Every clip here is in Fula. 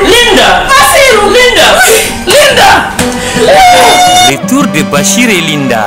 Linda. Le tour de Bachir et Linda.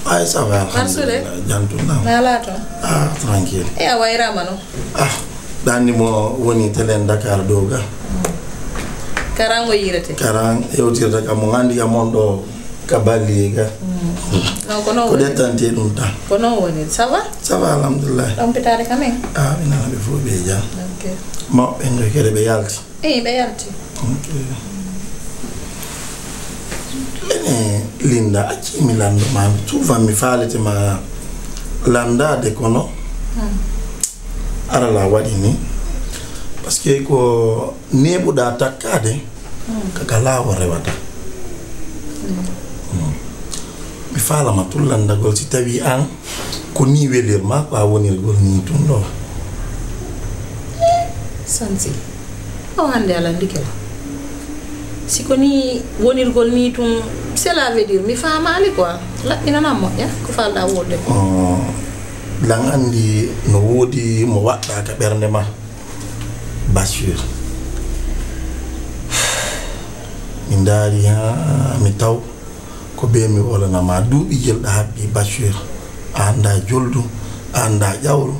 Ay, ça va. Ah, tranquille. E a wayrama no? Ah, dani mo woni telen Dakar doga. Karango yirete. Karang yewtirta kam mo ngandi am on do kabaliga. Non kono ko detante dum ta. Kono woni, ça va? Ça va alhamdulillah. On pitare quand même. Ah, ina be fo be ja. OK. Mo en do kede be yalti. Be yalti. OK. Linda aci mi lando ma souvent mi falete ma landa de kono ara la wadi ni parce que ko nebuda takade kaka la warewata mi fala ma tul landa gol si tawi an ko ni welir ma ko wonir gol ni tundo sansi o hande ala ndikela sikoni wonirgol ni tum cela veut dire mi famali quoi la ina na mo ya ko falda wonde lang andi no wodi mo wadda ka bernde ma Bachir min dari ha mi taw ko be mi wala na ma dubi jelda habbi Bachir anda joldu anda jawru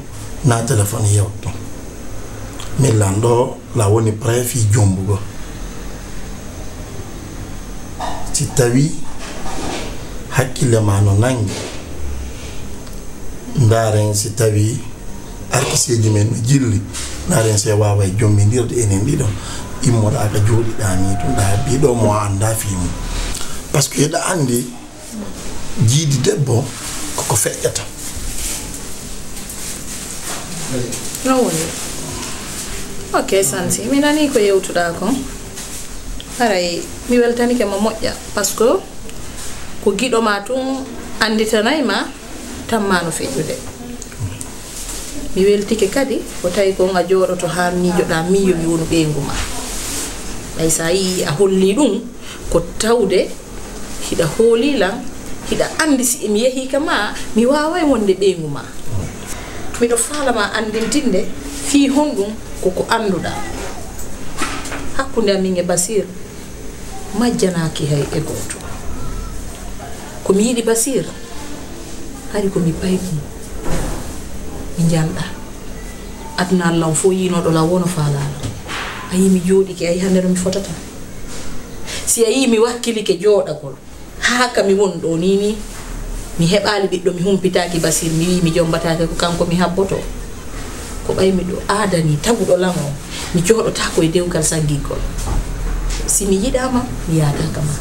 na telephone yewto mi lando la woni préfi jombugo si tawi hakkille ma no nangi ndaren si tawi arkiseji men no jilli ndaren se wawa jommindirde enen ɗiɗo immoɗa ka jooɗiɗa ni to da biɗo mo anda fimu parce que yeɗa andi jiidi debbo koko feƴƴata no woni OK sansi mi nani ko yewtuɗa ko haray mi weltanike mo moƴƴa parce que ko giɗo ma tun anditanay ma tamma no feƴƴude mi weltike kadi ko tawi ko nga jooɗoto ha miijoɗa miijo mi wonu ɓeygu ma ay sa yi a holli ɗum ko tawde hiɗa hoolilan hiɗa andi si mi yehi ka ma mi waway wonde ɓeygu ma miɗo falama andintinde fi honɗum koko anduɗa hakkude amin e Basir majjanaki hay e goto ko mi yiɗi Basir hari ko mi payɗum mi janda adna Allah fo yinoɗo la wono falala ayi mi jooɗike ayi hande no mi fotata si ayi mi wakkilike jooɗagol haka mi won ɗo ni mi heɓali ɓiɗɗo mi humpitaki Basir mi wi mi jombatake ko kanko mi habboto ko ɓaymi ɗo aadani taguɗo lamo mi jooɗotako e dewgal sanngingol si mi yiɗama mi yaadaka ma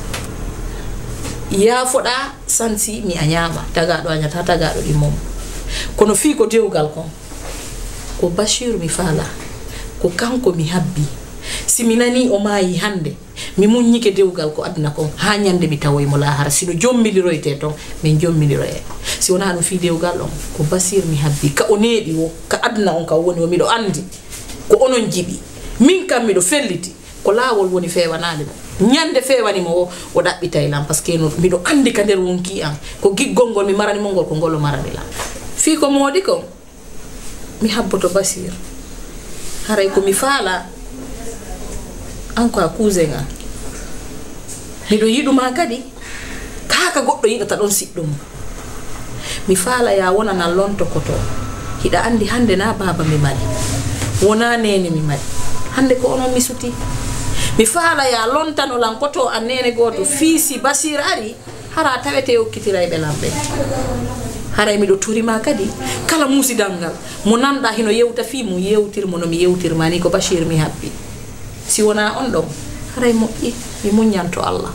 yaafoɗa sansi mi a ñaama tagaɗo añata tagaɗo ɗi mom kono fii ko dewgal kon ko Bachir mi faala ko kanko mi habbi si mi nani o maayi hande mi muññike dewgal ko aduna kon ha ñande mi tawoy mo lahara sino jommiliroyte ton min jommiliroye si wona ɗum fi dewgal on ko Bachir mi habbi ka o neeɗi o ka aduna on ka woni o miɗo andi ko onon jiɓi min kam miɗo felliti ko laawol woni fewanade mo ñande fewanimo o ɗaɓɓitay lam par ce que no miɗo andi ka nder wonki an ko giggol ngol mi marani mo ngol ko ngol o marani lam fi ko moodi ko mi habboto Bachir haray ko mi faala an ko a cousin an miɗo yiɗuma kadi kaka goɗɗo yiɗata ɗon siɗɗum mi faala ya wonana lonto koto hiɗa andi hande na baba mi mari wona nene mi mari hande ko onon mi suti mi faala ya lontano lan koto an nene goto fiisi Bachir ari hara tawete hokkitiray ɓe lamɓe haray miɗo turima kadi kala musidal ngal mo nanɗa hino yewta fi mo yewtirmo no mi yewtirma ni ko Bachir mi habbi si wona on ɗon haray moƴƴi mi muñanto Allah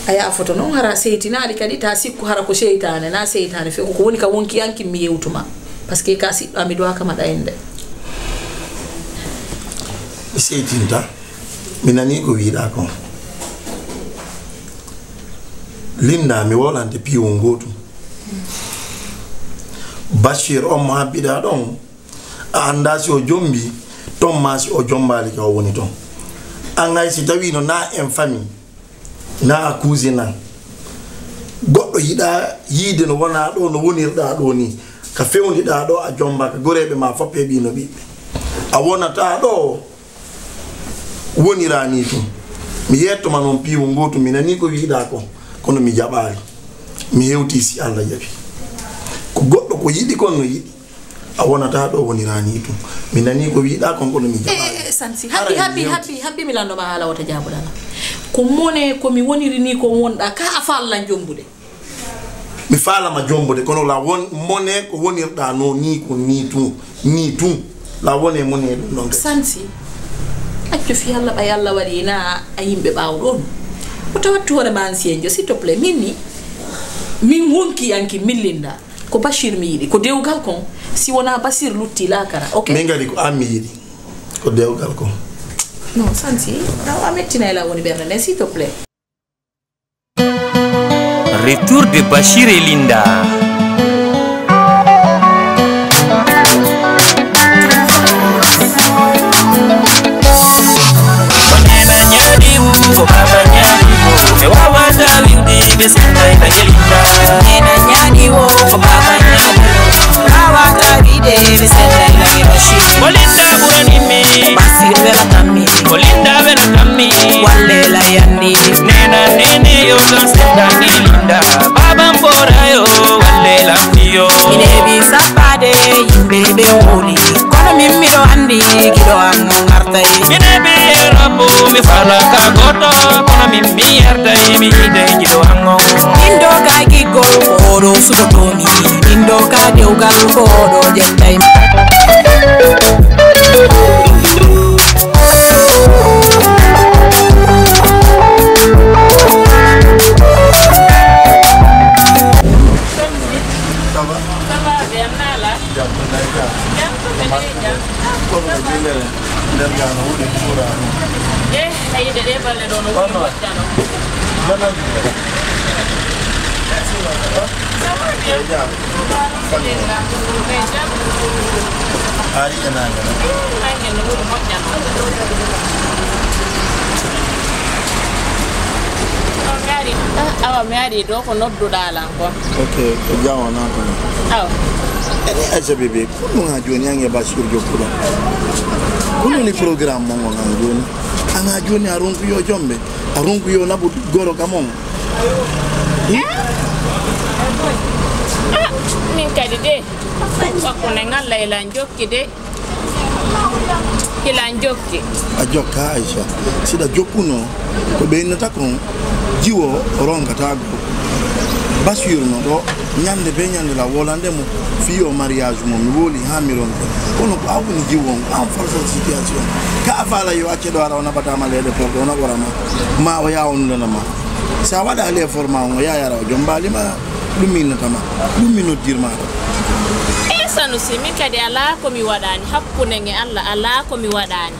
a yafoto noon hara seytinaɗi kadi ta sikku hara ko seytane na seytane fe ko woni ka wonki yankin mi yewtuma par ce que ka siɗɗo mi dowa kama ɗayende mi seytinta mi nani ko wiiɗa kon Linda mi wolante piwo gotum Bachir on mo habbiɗa ɗon a anda si o jombi ton ma si o jombali ka o woni ton an hay si tawi no na en famille na a cousine goɗɗo yiɗa yiide no wona ɗo no wonirɗa ɗo ni ka fewniɗa ɗo a jomba ka goreɓe ma foppe ɓino ɓiɓɓe a wonata ɗo wonirani tum mi yettoma noon piwo gotum mi nani ko wiiɗa ko kono mi jaɓali mi hewti si Allah jaɓi ko goɗɗo ko yiɗi kon no yiɗi a wonata ɗo wonirani tum mi nani ko wiiɗa kon kono mi jaɓali sansi habbi mi landoma haala wota jabuɗala ko mone ko mi woniri ni ko wonɗa ka a fallan jombude mi falama jombude kono la won mone ko wonirɗa no ni ko ni tum la wone mone ɗum ɗon sansi accu fi Allah ɓay Allah waɗi na a yimɓe ɓawɗon o tawattu hoore ma ancienjo s'il te plaît min wonki yanki millinda ko Bachir mi yiɗi ko dewgal kon si wona Bachir lutti lakara ok min gadi ko an mi yiɗi ko dewgal kon non sansi taw a mettina la woni ɓerde nden s'il te plaît Retour de Bachir et Linda. Sukotomi indo ka dewgal ko do jettay ari enanga awa mi ari do ko nodduɗa lan kon ok ko jawona kono aw ene aja bébé kono ha joni ange Bachir jokkuɗo kono ni programme mo ngon han joni anga joni a ronku yo jombe a ronku yo nabu goro kamon min kadi de wakkune ngalla ilan jokki de ilan jokki a jokka Aisha sida jokkuno ko ɓeynata kon jiwo ronkata go Bashir no do nyande be nyande la wolande mo fi o mariage mo mi woli ha mi ron ko no awu ni jiwon am force situation ka fala yo acce do ara ona batama lede porto ona warama ma o yaawon lana ma sa wada le forma on ya yara jombali ma lumina tama lumino dirma Sanusi min kadi ala ko mi wadani hakkune nge Allah ala ko mi wadani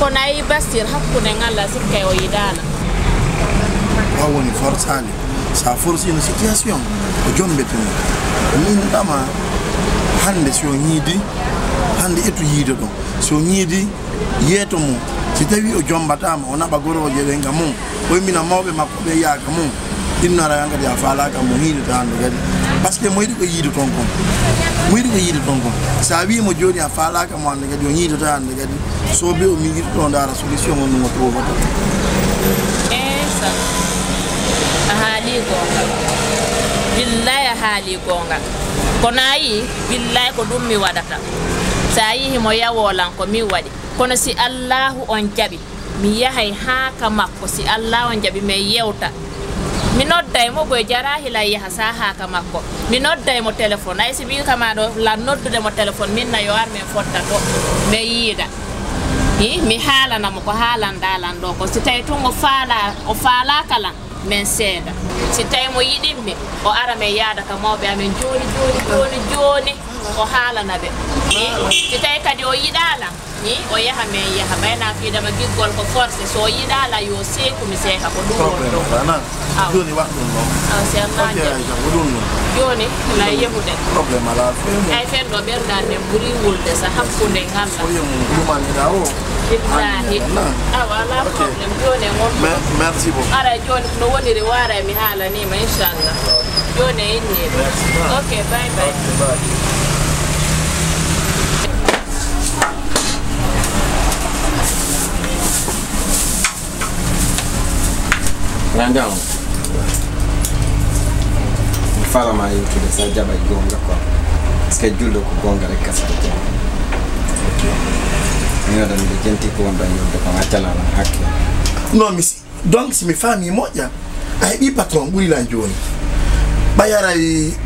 ko nayi Basir hakkune ngalla sikkay o yidala wawoni forçali sa force une situation o jombete min dama hande so ñiidi hande etu yiide do so ñiidi yeto mo si tawi o jombatama o naba goroje de ngam o mina mawbe makko be yaaka mum dinna ra ngadi afala kam mo hiide tan gadi parce que moydi ko yiide ton kon moydi ko yiide ton kon sa wi mo joni afala kam mo gadi o yiide tan gadi so be o mi yiide ton dara solution on mo to wata sa ahali gonga billahi ahali gonga konayi billahi ko dum mi wadata sa yi mo yawolan ko mi wadi kono si Allahu on jabi mi yahay ha ka makko si Allah on jabi me yewta mi nodday mo boy jara hila yaha sa ha ka makko mi nodday mo telephone ay si bi kama do la noddude mo telephone min na yo ar men fotta to me yida mi halana mo ko halandalan do ko si tay to mo faala o faala kala men seeda si tay mo yidimmi o ara me yaada ka mawbe amen joni o halana be si tay kadi o yidala ni o yaha men yaha bayna fi dama giggol ko force so yidala yo seku mi seka ko dum joni waxtu no c'est joni la yehude problème ala ay fen do bernande buri wulde sa hakkunde ngalla o yemu dumani dawo billahi wala problème joni ngon merci beaucoup ara joni no woniri wara mi hala ni ma inshallah joni inni okay bye Randang fala ma yutu de sa jaba gonga ko schedule ko gonga rek kasa to ni ada ni jenti ko wanda yo de ko atala na hakki non mi donc si mi famille moja ay bi patron buri la joni bayara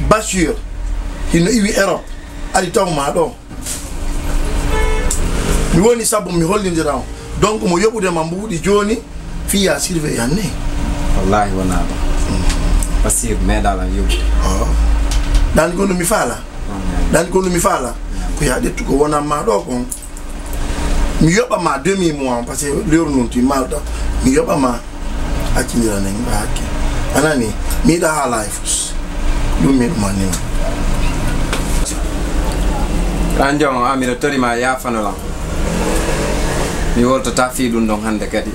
Bashir hino iwi Europe ali taw ma do mi woni sabu mi hollindira donc mo yobude ma mbudi joni fi ya sirve yanne wallahi wana ba Basir medala yutu dan ko mi fala ko ya de ko wona ma do ko mi yoba ma 2000 mois parce que l'heure non tu malda mi yoba ma akindira nen baake anani mi da life dum mi mani Ranjong amira tori ma ya fanola mi wolta ta fi dum don hande kadi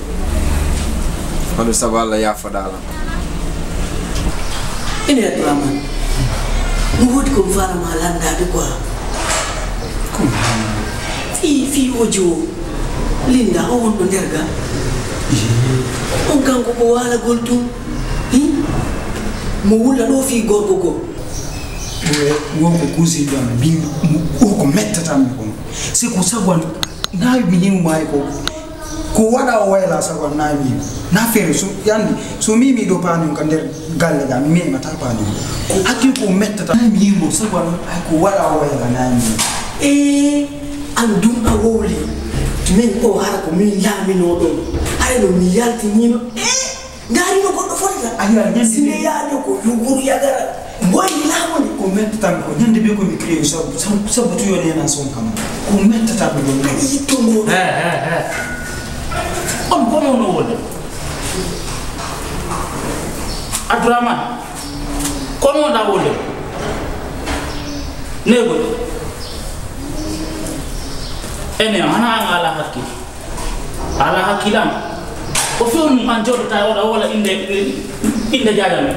wala saballa ya fadala ina drama mu wodi ko fara malanda de quoi fi ojo linda on do derga on kanko ko wala goltu mo wula do fi gorgo go wonko kusi don bi ko mettata mi ko se ko sagwan na mi ni mai ko wada wayla sagwan na mi na fere so yandi so mi do panu kan der galle ga mi mata panu ko akki ko mettata mi mo sagwan ko wada wayla na mi andum awoli men ko har ko min lami no do ay no mi yalti ni ngari no ko do fota ayya nyande sine ya do ko yuguru yagara boy lamo ni ko mettata ko nyande be ko mi créé so sabutu yone na son kam ko mettata ko do ni to mo on kono no wole Abdurrahman kono da wole nego ene ana ala hakilan ko fion man jodta wala inde jadame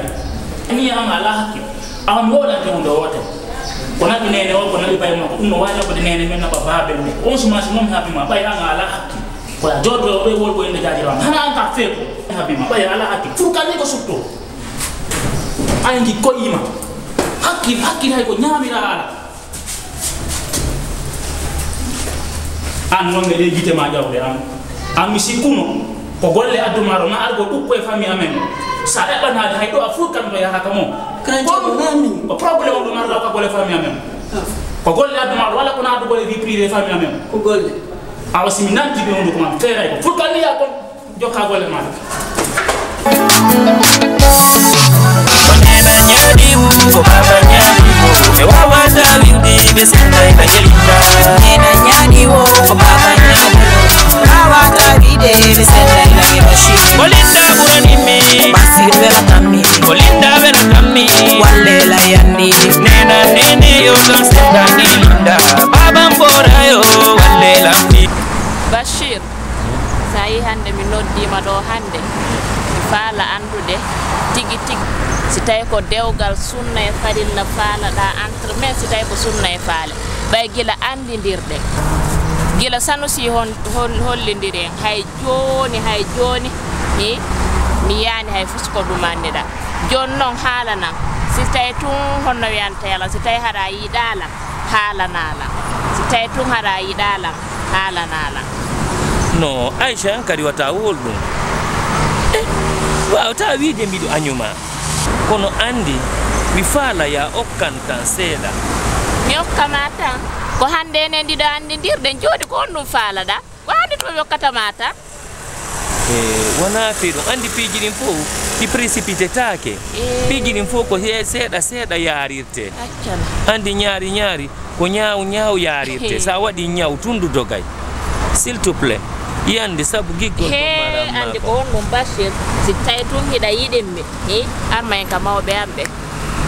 ni am ala hakki am wala to ndo wote kona nene o kona bay mo no wala ko nene men na babe ni on suma mom habi ma bay anga ala hakki ko joddo be wol ko inde jadira hana an ka feko habi ma bay ala hakki furkan ko sutto ayi ko yima hakki hay ko nyamira ala an non me jite ma jawde am misi kuno ko golle addumaro ma argo dukko e famille amen sa eɓanaade hay ɗo a fuu kamɗo yahaka mo ko probléme o ɗum arɗa ka golle famille amen ko golle addumaro walla ko naadu golle vie privé famille amen ko golle awa simi nanti ɓe honduko ma feeray ko fulkanniya kon jokka golle maɗa Onena nyadimu ko baba nyadimu me wawata windi be sendai na yelinda Onena nyadimu ko baba nyadimu wawata winde be sendai na yebashi Olinda burani me basir wela tammi Olinda wela tammi walle la yandi Nena nene yo do senda ni linda baba mbora yo walle la mi Bashir sai hande mi noddima do hande faala andude tigi tigi si tawi ko dewgal sunna e farilla faalaɗa entre mais si tawi ko sunna e faale ɓay gila andidirde gila sanusi hollidiri en hay joni mi yaani hay fusko ɗumanniɗa joni noon haalanan si tawi tun honno wiyantela si tawi haɗa yiɗalam haalanalam si tawi tun haɗa yiɗalam haalanalam no Aisha kadi wata wolɗum wawta wiide mbiɗo añuma kono andi mi faala ya okkan tan seeɗa mi okkama tan ko hande enen ɗiɗo andidirɗen jooɗi ko on ɗum faalaɗa ko hande to mi okkatama tan wona fe ɗum andi piiji ɗin fof ɗi précipité take piiji ɗin fof ko seeɗa yarirte andi ñaari ko ñaaw yarirte sa waɗi ñaaw tundu dogay s'il te plaît yande sabu giggol andi ko on ɗum Bashir si tawi tun hiɗa yiɗinmi arma hen ka mawɓe amɓe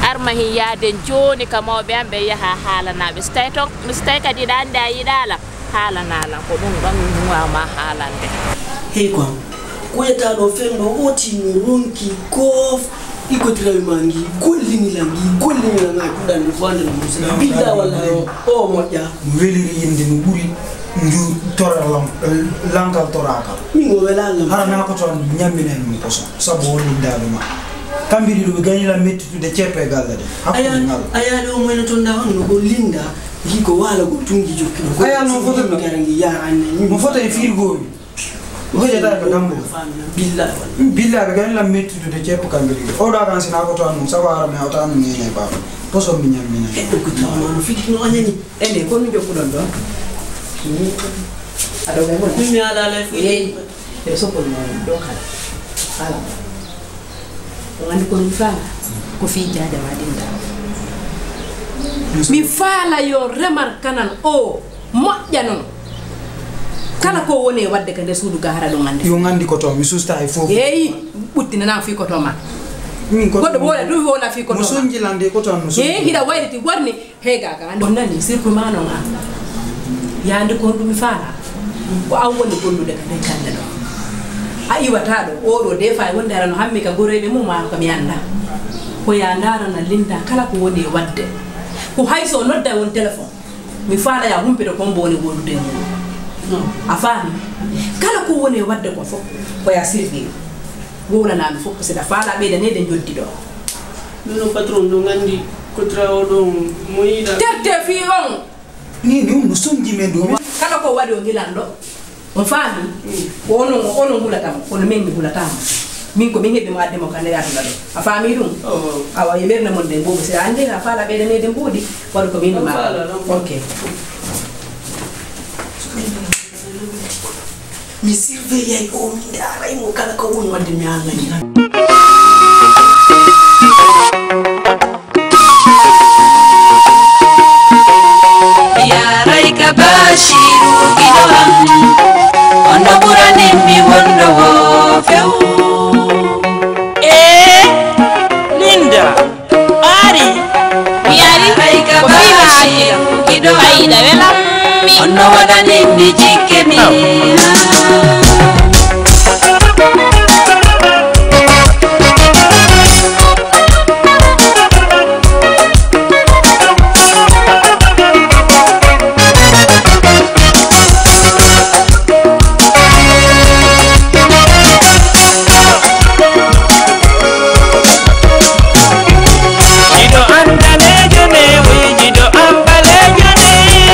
arma hen yaaden joni ka mawɓe amɓe yaha haalanaɓe si tawi kadi yiɗa andi a yiɗalam haalanalam ko ɗum ɗon ɗum wawma haalande hey quoi kuyata ɗo femɗo otino ronki kof ikotirawi mangi gollinilangi ɗuɗanɗe fande no musila billa walla o moƴƴa mo weliri yinde no ɓuuri nju tora lankal toraka mingo welalam harana ko ton ñamminen ɗum poson sabu wollindaɓe ma kamɓe ɗiɗo ɓe gañila mettitude ceppe galle de ayaɗe o moyno toon da honno ko linda yi ko waala ko tungi jokkino aya noon foto garangi yaranne mo foto e firgowi hoƴetaɓe gambo billaɓe gañila mettitude ceppe kamɓe ɗiɗo oɗo kan sina ko toon mum sabu ara mi hawta no nene baba poson mi ñammina eɗɗo ko tawano fitino añani ene kon mi jokkuɗon ɗon aɗo gay mon mi alala yeyi e soppol mo ɗo kala on andi ko mi faala ko fi jajama dinda mi faala yo remar kanan o moƴƴa non kala ko woni wadde ka nder suudu ga hara ɗo andi yo gandi ko to mi susta e fof yeyi ɓuttinana fi ko to ma goɗɗo wola ɗum wola fi ko to mo sonjilande ko ton yeyi hiɗa wayriti worni heyga ka andi on nani surtout ma non an yande ko ɗum faala ko an woni gollude ka nden kande ɗo a iwata ɗo oɗo des fois wonde arano hammi ka goreɓe mum ma kam yanda ko ya darana linda kala ko woni wadde ko hayso nodda won téléphone mi faala ya humpito kon boni gollude mum a faami kala ko woni wadde ko fof ko ya sirvi wowlanami fof ko seɗa faala ɓeydanede joddi ɗo ɗum patron ɗo gandi ko trawo ɗo mo yiɗa terte fi on ni no sonji men do kala ko waɗi o gilan ɗo on faami ko onon hulatama kono min mi hulatama min ko min heɓi mo addemo ka nder aduna ɗo a faami ɗum awa e ɓerde mon nde mboɗi si a andi a faala ɓeydanede mboɗi waɗa ko min ma ok mi surveillay o mi daraymo kala ko woni wadde mi annani Yarai ka Bashiru gidoam ono buranin mi wondo wo few Linda ari yarai ka Bashiru gidoam ono wadanin mi jikemi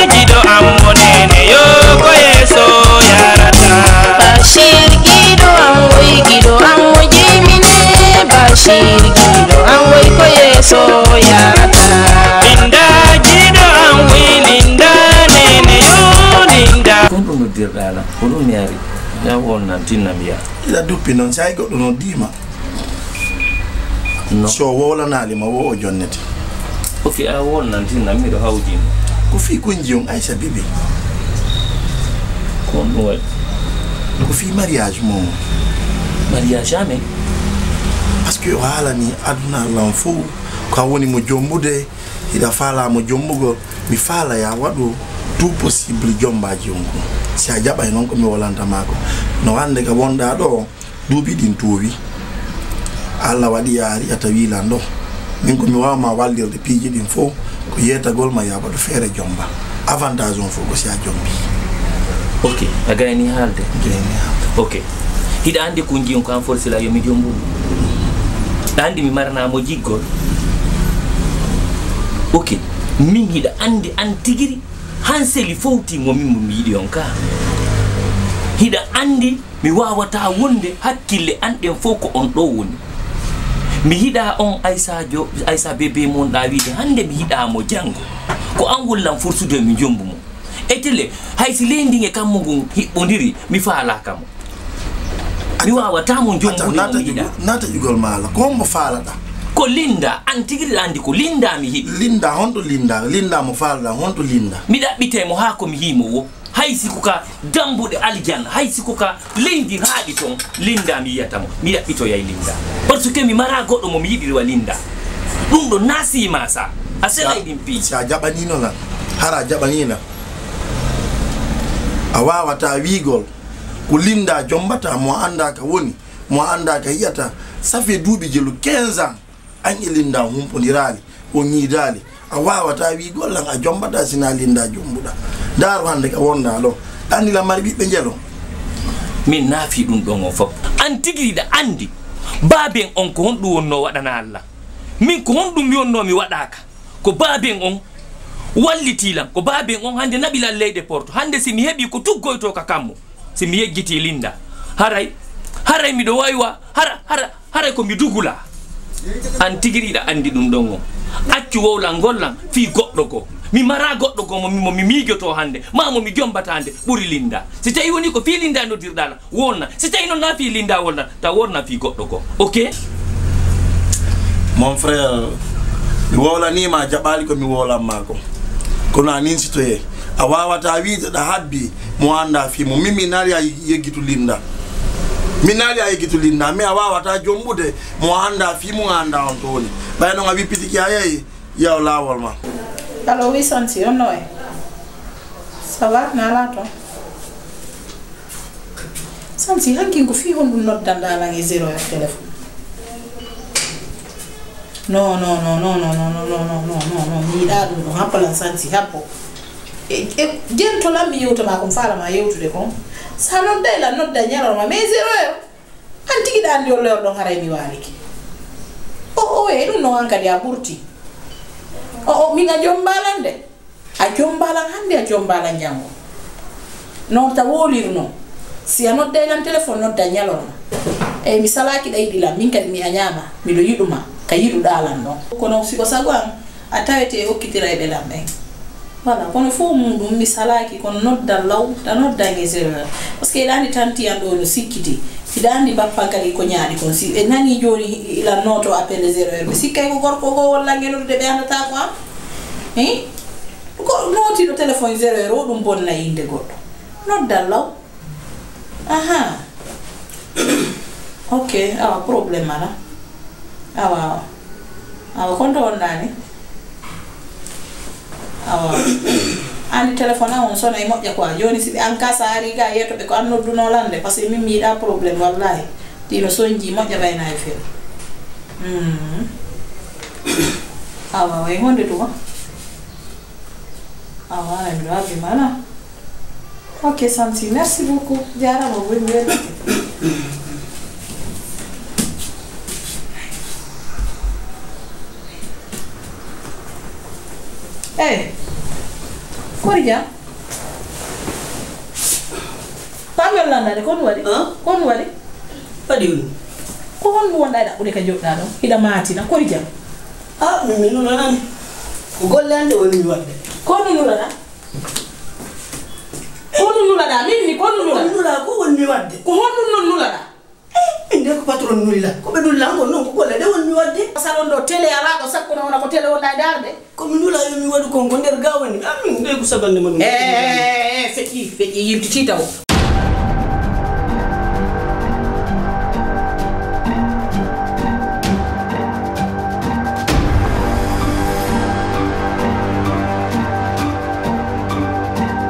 Jido ammonene yo ko yeso yarata Bashir Gido an wai ko yeso yarata Linda Gido an wi Linda nene yo Linda kono no dirdala kono miari ya wonna tinna miya ila duppi non sai goddo no dima no so wola nali ma wo jonneti okay a wonna tinna mi do hawdi ko fi ko njion Aisha bibi kono way ko fi mariage mo mariage jamais parce que wala ni aduna l'enfant ko woni mo jombude ida fala mo jombugo mi fala ya wado tout possible jombaji onko si a jaba non ko mi wolanta mako no hande ka wonda do dubi din towi alla wadi yaari atawi lando min ko mi wama waldirde piiji din fo ko yeta gol ma yaba do fere jomba avantage on fo ko si a jombi okay agani halde okay hida ande ko ngion ko an force la yo mi jombu andi mi marna mo jiggol okay min hida andi an tigiri hanseli fowti mo min mo yidi on ka hida andi mi wawata wonde hakkille anden foko on do woni mi hida on Aisha bebe mon da wiide hande mi hida mo jango ko an wollam forsude mi jombu mo etele haysi lendinge kammo gon hibbondiri mi faala kam mi wawata mo jombu nata jugol mala ko mo faalata ko Linda an tigiri andi ko Linda mi hi Linda honto Linda mo faalda honto Linda mi dabbite mo ha ko mi himo wo haysi ko ka dambude aljanna haysi ko ka lendi haadi ton Linda mi yatamo mi dabbito yay Linda parce que mi mara goddo mo mi yidiri wa Linda dum do nasi masa asela idin pi sa jabani no la hara jabani na awawata wigol ko Linda jombata mo anda ka woni mo anda ka yata ça fait duubi jelu 15 ans an Linda humpondirali o nyidali awawata wigol lan a jombata sina Linda jombuda dar hande ka wonda lo andi la mari bibbe jelo min nafi dum don o fop an tigiri da andi baben on ko hondu wonno wadana Allah min ko hondum mi wonno mi wadaka ko baben on wallitilam ko baben on hande nabila leyde porto hande si mi hebi ko tuggoyto ka kammo si mi yejjiti Linda haray mi do waywa haray ko mi dugula an tigiri da andi dum don o accu wowla gollan fi goddo ko mi mara goddo ko mo mi mijoto hande mamo mi jombata hande buri Linda si tawi woni ko fi Linda no dirdala wonna si tawi non na fi Linda wonna ta wonna fi goddo ko okay mon frère mi wowla ni ma jabali ko mi wowla mako ko na nin sitoye a wawata wiide da habbi mo anda fi mo mimi nari ay yegitu Linda minali ay yegitu Linda me a wawata jombude mo anda fi mo anda on toni bayno ngabi pitiki ayay yaw lawol ma. Allo, oui, Santi, on est. Ça va, Nalato? Santi, hankin ko fi hondu noddanda la ngi 0 téléphone. Non. Mi da dum hapalan Santi hapo. Gento la mi yoto ma ko fala ma yoto de ko. Sa nodda la nodda nyalo ma me 0 antiki dan yo le do haray mi waliki. E dum no anka dia burti. Mina jombalande a jombalan hande a jombalan jango non ta wolirno si a nodda lan telephone nodda nyalorma mi salaki dai dila min kadi mi anyama mi do yiduma ka yidu dalan no kono siko sagwan a tawete okkitira e be lambe wala kono fo mudum mi salaki kono nodda law ta nodda nge 0 parce que dani tanti ando no sikiti idandi bappa kali ko nyaadi kon si e nani joni ila noto appel 0 mi sikkay ko gorko go walla ngeno de be andata ko ko noti do telephone 0 dum bonna inde goddo nodda law aha okay problem ala awa konto wonnani ani telephone on sona e mojja quoi joni si be an kasari ga yeto be ko annoddu no lande parce que mimi da problème wallahi dino sonji mojja bayna e fel awa way honde to awa ay do abi mala ok Santi, merci beaucoup jara mo bu mi Korja Pamel nanda de kon wari padi ko hon wonda da ɓuuri ka joɗɗa ɗo hiɗa matina kori jam min nulanani ko golle ande woni mi wadde ko mi nulaɗa ko ɗum nulaɗa min ni ko ɗum nula ko woni mi wadde ko honɗum non nulaɗa min de ko patron nulila ko ɓe nulla ko noon ko golle ɗe woni mi wadde salon ɗo télé alaɗo sakkuno wona ko télé wonɗa darde komi nula yo mi waɗi konko nder ga woni amin de ko sagande ma ɗum feƴƴi yimtiti taw